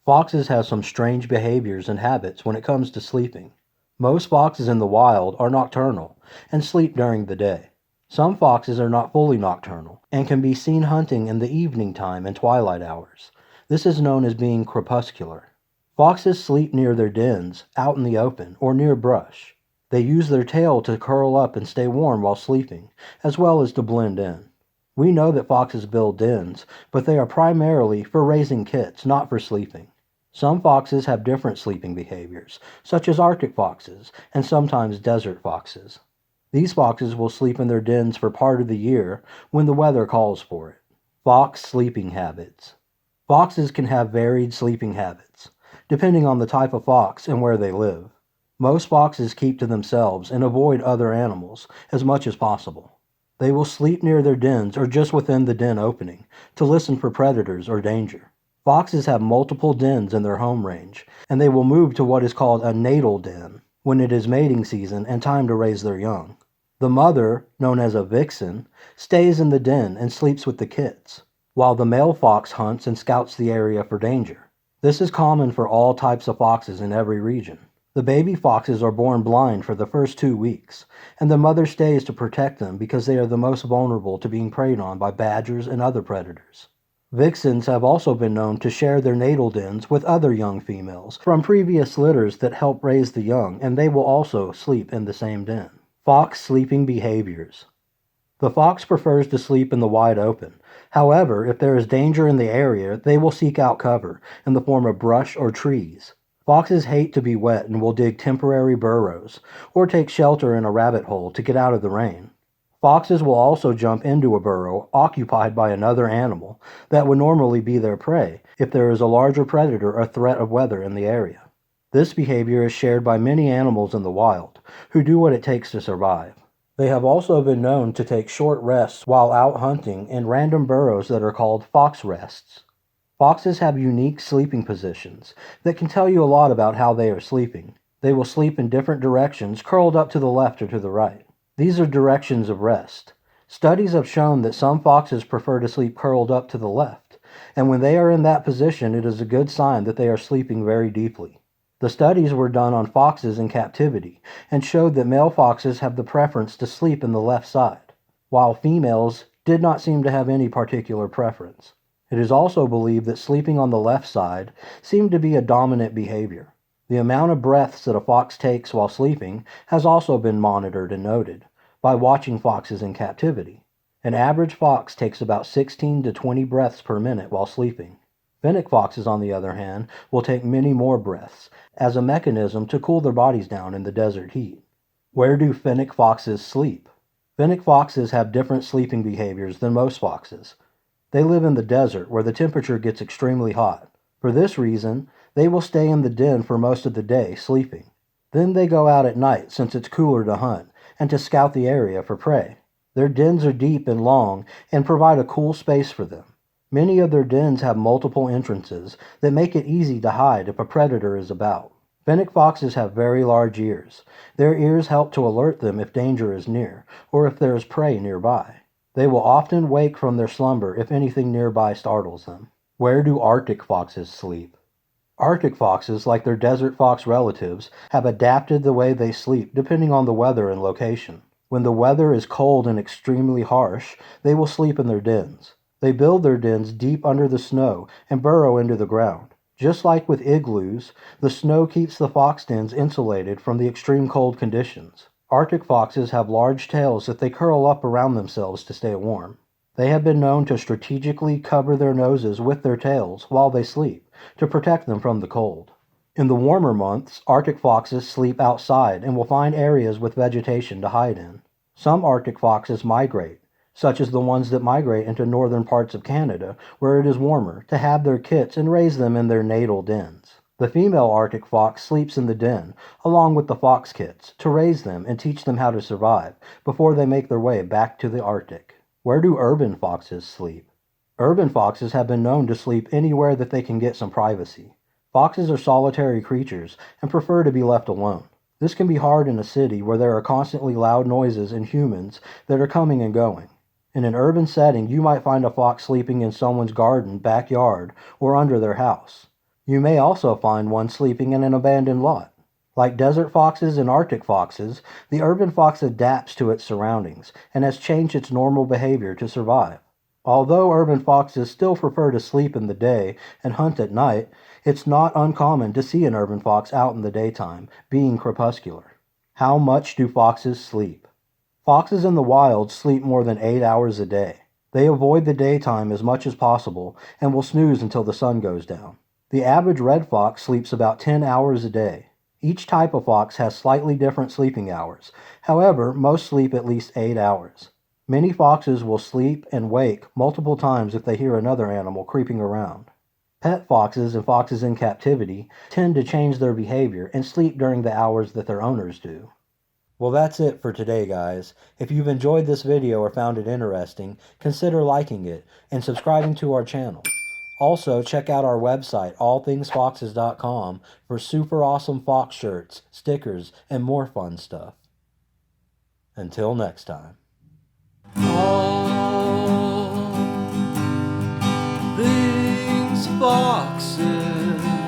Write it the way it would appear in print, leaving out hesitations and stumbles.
Foxes have some strange behaviors and habits when it comes to sleeping. Most foxes in the wild are nocturnal and sleep during the day. Some foxes are not fully nocturnal and can be seen hunting in the evening time and twilight hours. This is known as being crepuscular. Foxes sleep near their dens, out in the open, or near brush. They use their tail to curl up and stay warm while sleeping, as well as to blend in. We know that foxes build dens, but they are primarily for raising kits, not for sleeping. Some foxes have different sleeping behaviors, such as Arctic foxes and sometimes desert foxes. These foxes will sleep in their dens for part of the year when the weather calls for it. Fox sleeping habits. Foxes can have varied sleeping habits, depending on the type of fox and where they live. Most foxes keep to themselves and avoid other animals as much as possible. They will sleep near their dens or just within the den opening to listen for predators or danger. Foxes have multiple dens in their home range, and they will move to what is called a natal den when it is mating season and time to raise their young. The mother, known as a vixen, stays in the den and sleeps with the kits, while the male fox hunts and scouts the area for danger. This is common for all types of foxes in every region. The baby foxes are born blind for the first 2 weeks, and the mother stays to protect them because they are the most vulnerable to being preyed on by badgers and other predators. Vixens have also been known to share their natal dens with other young females from previous litters that help raise the young, and they will also sleep in the same den. Fox sleeping behaviors. The fox prefers to sleep in the wide open. However, if there is danger in the area, they will seek out cover in the form of brush or trees. Foxes hate to be wet and will dig temporary burrows or take shelter in a rabbit hole to get out of the rain. Foxes will also jump into a burrow occupied by another animal that would normally be their prey if there is a larger predator or threat of weather in the area. This behavior is shared by many animals in the wild who do what it takes to survive. They have also been known to take short rests while out hunting in random burrows that are called fox rests. Foxes have unique sleeping positions that can tell you a lot about how they are sleeping. They will sleep in different directions, curled up to the left or to the right. These are directions of rest. Studies have shown that some foxes prefer to sleep curled up to the left, and when they are in that position, it is a good sign that they are sleeping very deeply. The studies were done on foxes in captivity and showed that male foxes have the preference to sleep in the left side, while females did not seem to have any particular preference. It is also believed that sleeping on the left side seemed to be a dominant behavior. The amount of breaths that a fox takes while sleeping has also been monitored and noted by watching foxes in captivity. An average fox takes about 16 to 20 breaths per minute while sleeping. Fennec foxes, on the other hand, will take many more breaths as a mechanism to cool their bodies down in the desert heat. Where do Fennec foxes sleep? Fennec foxes have different sleeping behaviors than most foxes. They live in the desert where the temperature gets extremely hot. For this reason, they will stay in the den for most of the day sleeping. Then they go out at night since it's cooler to hunt and to scout the area for prey. Their dens are deep and long and provide a cool space for them. Many of their dens have multiple entrances that make it easy to hide if a predator is about. Fennec foxes have very large ears. Their ears help to alert them if danger is near or if there is prey nearby. They will often wake from their slumber if anything nearby startles them. Where do Arctic foxes sleep? Arctic foxes, like their desert fox relatives, have adapted the way they sleep depending on the weather and location. When the weather is cold and extremely harsh, they will sleep in their dens. They build their dens deep under the snow and burrow into the ground. Just like with igloos, the snow keeps the fox dens insulated from the extreme cold conditions. Arctic foxes have large tails that they curl up around themselves to stay warm. They have been known to strategically cover their noses with their tails while they sleep to protect them from the cold. In the warmer months, Arctic foxes sleep outside and will find areas with vegetation to hide in. Some Arctic foxes migrate, such as the ones that migrate into northern parts of Canada where it is warmer, to have their kits and raise them in their natal dens. The female Arctic fox sleeps in the den, along with the fox kits, to raise them and teach them how to survive before they make their way back to the Arctic. Where do urban foxes sleep? Urban foxes have been known to sleep anywhere that they can get some privacy. Foxes are solitary creatures and prefer to be left alone. This can be hard in a city where there are constantly loud noises and humans that are coming and going. In an urban setting, you might find a fox sleeping in someone's garden, backyard, or under their house. You may also find one sleeping in an abandoned lot. Like desert foxes and Arctic foxes, the urban fox adapts to its surroundings and has changed its normal behavior to survive. Although urban foxes still prefer to sleep in the day and hunt at night, it's not uncommon to see an urban fox out in the daytime, being crepuscular. How much do foxes sleep? Foxes in the wild sleep more than 8 hours a day. They avoid the daytime as much as possible and will snooze until the sun goes down. The average red fox sleeps about 10 hours a day. Each type of fox has slightly different sleeping hours. However, most sleep at least 8 hours. Many foxes will sleep and wake multiple times if they hear another animal creeping around. Pet foxes and foxes in captivity tend to change their behavior and sleep during the hours that their owners do. Well, that's it for today, guys. If you've enjoyed this video or found it interesting, consider liking it and subscribing to our channel. Also, check out our website, allthingsfoxes.com, for super awesome fox shirts, stickers, and more fun stuff. Until next time. All things foxes.